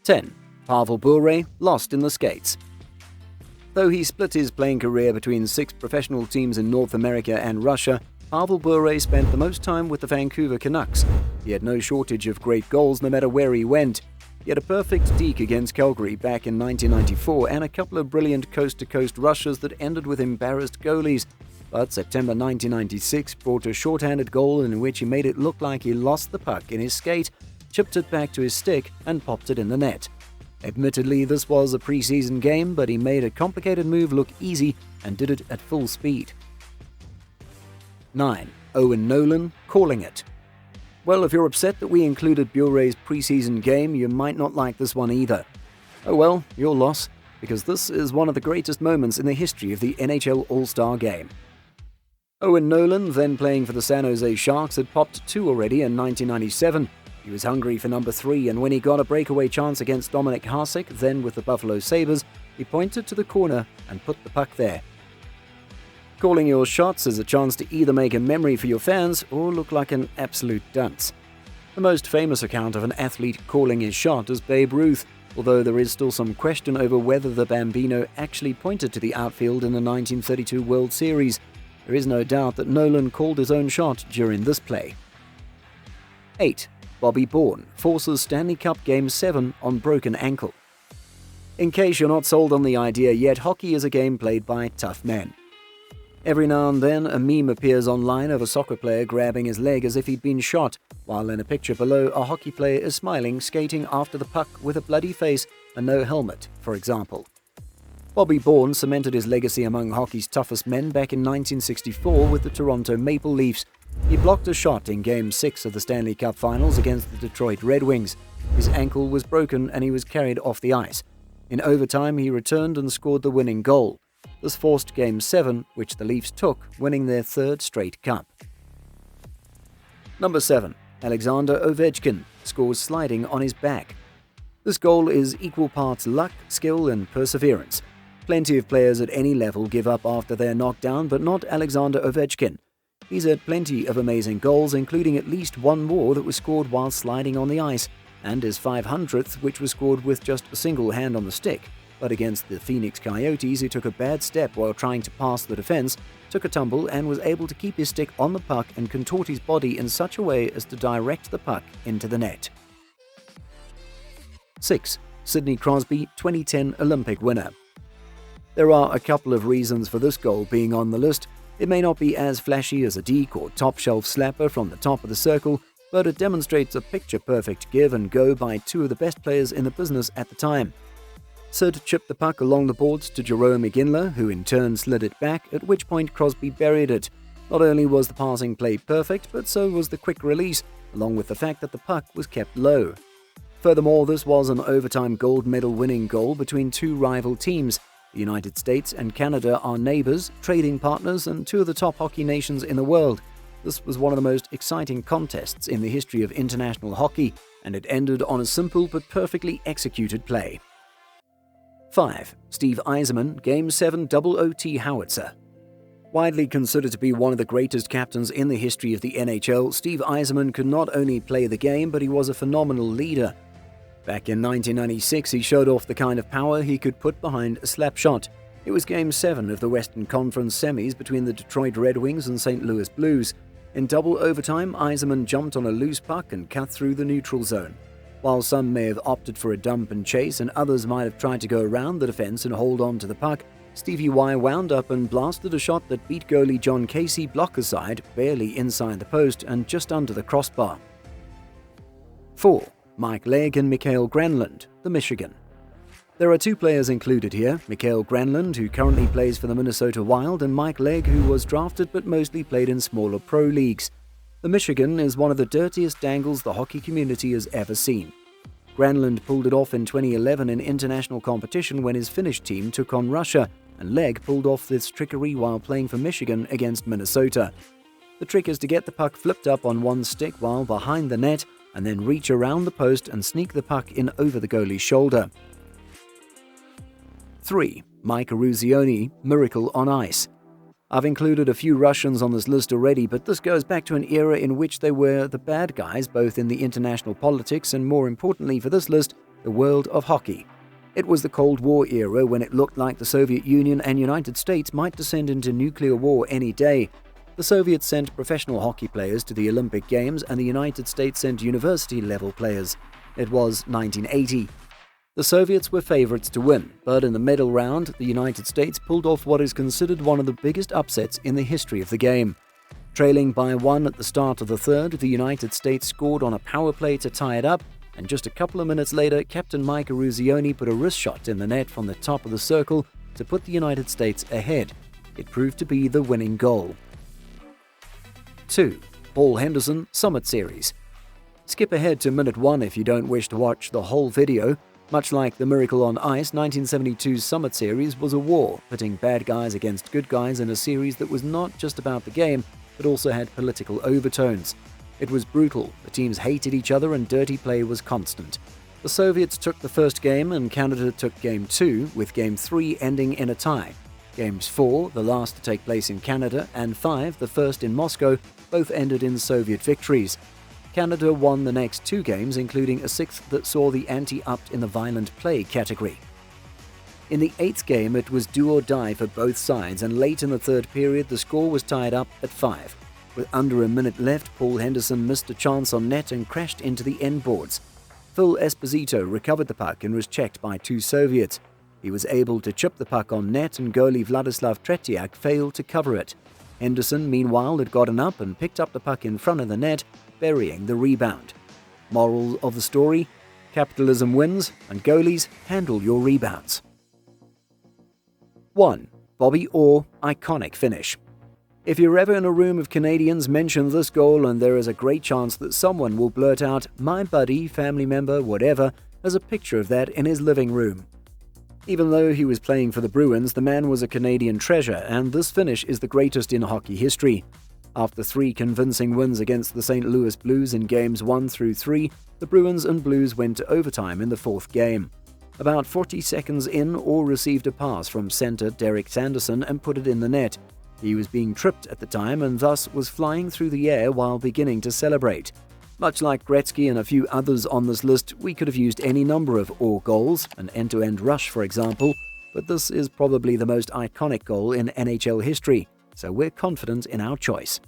10. Pavel Bure, lost in the skates. Though he split his playing career between 6 professional teams in North America and Russia, Pavel Bure spent the most time with the Vancouver Canucks. He had no shortage of great goals no matter where he went. He had a perfect deke against Calgary back in 1994 and a couple of brilliant coast-to-coast rushes that ended with embarrassed goalies. But September 1996 brought a shorthanded goal in which he made it look like he lost the puck in his skate, chipped it back to his stick, and popped it in the net. Admittedly, this was a preseason game, but he made a complicated move look easy and did it at full speed. 9. Owen Nolan, calling it. Well, if you're upset that we included Bure's preseason game, you might not like this one either. Oh well, your loss, because this is one of the greatest moments in the history of the NHL All-Star Game. Owen Nolan, then playing for the San Jose Sharks, had popped 2 already in 1997. He was hungry for number 3, and when he got a breakaway chance against Dominik Hasek, then with the Buffalo Sabres, he pointed to the corner and put the puck there. Calling your shots is a chance to either make a memory for your fans or look like an absolute dunce. The most famous account of an athlete calling his shot is Babe Ruth, although there is still some question over whether the Bambino actually pointed to the outfield in the 1932 World Series. There is no doubt that Nolan called his own shot during this play. 8. Bobby Bourne forces Stanley Cup Game 7 on broken ankle. In case you're not sold on the idea yet, hockey is a game played by tough men. Every now and then, a meme appears online of a soccer player grabbing his leg as if he'd been shot, while in a picture below, a hockey player is smiling, skating after the puck with a bloody face and no helmet, for example. Bobby Bourne cemented his legacy among hockey's toughest men back in 1964 with the Toronto Maple Leafs. He blocked a shot in Game 6 of the Stanley Cup Finals against the Detroit Red Wings. His ankle was broken and he was carried off the ice. In overtime, he returned and scored the winning goal. This forced Game 7, which the Leafs took, winning their 3rd straight cup. Number 7. Alexander Ovechkin scores sliding on his back. This goal is equal parts luck, skill, and perseverance. Plenty of players at any level give up after they're knocked down, but not Alexander Ovechkin. He's had plenty of amazing goals, including at least one more that was scored while sliding on the ice, and his 500th, which was scored with just a single hand on the stick. But against the Phoenix Coyotes, he took a bad step while trying to pass the defense, took a tumble, and was able to keep his stick on the puck and contort his body in such a way as to direct the puck into the net. 6. Sidney Crosby, 2010 Olympic winner. There are a couple of reasons for this goal being on the list. It may not be as flashy as a deke or top-shelf slapper from the top of the circle, but it demonstrates a picture-perfect give and go by 2 of the best players in the business at the time. Sid chipped the puck along the boards to Jerome Iginla, who in turn slid it back, at which point Crosby buried it. Not only was the passing play perfect, but so was the quick release, along with the fact that the puck was kept low. Furthermore, this was an overtime gold medal winning goal between 2 rival teams. The United States and Canada are neighbors, trading partners, and 2 of the top hockey nations in the world. This was one of the most exciting contests in the history of international hockey, and it ended on a simple but perfectly executed play. 5. Steve Eiserman, Game 7 double OT howitzer. Widely considered to be one of the greatest captains in the history of the NHL, Steve Eiserman could not only play the game, but he was a phenomenal leader. Back in 1996, he showed off the kind of power he could put behind a slap shot. It was Game 7 of the Western Conference semis between the Detroit Red Wings and St. Louis Blues. In double overtime, Eiserman jumped on a loose puck and cut through the neutral zone. While some may have opted for a dump and chase and others might have tried to go around the defense and hold on to the puck, Stevie Y wound up and blasted a shot that beat goalie John Casey block aside, barely inside the post and just under the crossbar. 4. Mike Legg and Mikhail Granland, the Michigan. There are 2 players included here, Mikhail Granland, who currently plays for the Minnesota Wild, and Mike Legg, who was drafted but mostly played in smaller pro leagues. The Michigan is one of the dirtiest dangles the hockey community has ever seen. Granland pulled it off in 2011 in international competition when his Finnish team took on Russia, and Legg pulled off this trickery while playing for Michigan against Minnesota. The trick is to get the puck flipped up on one stick while behind the net, and then reach around the post and sneak the puck in over the goalie's shoulder. 3. Mike Aruzioni, Miracle on Ice. I've included a few Russians on this list already, but this goes back to an era in which they were the bad guys both in the international politics and, more importantly for this list, the world of hockey. It was the Cold War era when it looked like the Soviet Union and United States might descend into nuclear war any day. The Soviets sent professional hockey players to the Olympic Games and the United States sent university-level players. It was 1980. The Soviets were favorites to win, but in the medal round, the United States pulled off what is considered one of the biggest upsets in the history of the game. Trailing by 1 at the start of the third, the United States scored on a power play to tie it up, and just a couple of minutes later, Captain Mike Aruzioni put a wrist shot in the net from the top of the circle to put the United States ahead. It proved to be the winning goal. 2. Paul Henderson Summit Series. Skip ahead to minute 1 if you don't wish to watch the whole video. Much like the Miracle on Ice, 1972's Summit Series was a war, pitting bad guys against good guys in a series that was not just about the game, but also had political overtones. It was brutal, the teams hated each other and dirty play was constant. The Soviets took the first game and Canada took Game 2, with Game 3 ending in a tie. Games 4, the last to take place in Canada, and 5, the first in Moscow, both ended in Soviet victories. Canada won the next 2 games, including a 6th that saw the ante upped in the violent play category. In the 8th game, it was do or die for both sides, and late in the third period, the score was tied up at 5. With under a minute left, Paul Henderson missed a chance on net and crashed into the end boards. Phil Esposito recovered the puck and was checked by 2 Soviets. He was able to chip the puck on net and goalie Vladislav Tretiak failed to cover it. Henderson, meanwhile, had gotten up and picked up the puck in front of the net, burying the rebound. Moral of the story: capitalism wins, and goalies handle your rebounds. 1. Bobby Orr iconic finish. If you're ever in a room of Canadiens, mention this goal and there is a great chance that someone will blurt out, "My buddy, family member, whatever," as a picture of that in his living room. Even though he was playing for the Bruins, the man was a Canadian treasure, and this finish is the greatest in hockey history. After 3 convincing wins against the St. Louis Blues in games 1 through 3, the Bruins and Blues went to overtime in the 4th game. About 40 seconds in, Orr received a pass from center Derek Sanderson and put it in the net. He was being tripped at the time and thus was flying through the air while beginning to celebrate. Much like Gretzky and a few others on this list, we could have used any number of Orr goals, an end-to-end rush for example, but this is probably the most iconic goal in NHL history, so we're confident in our choice.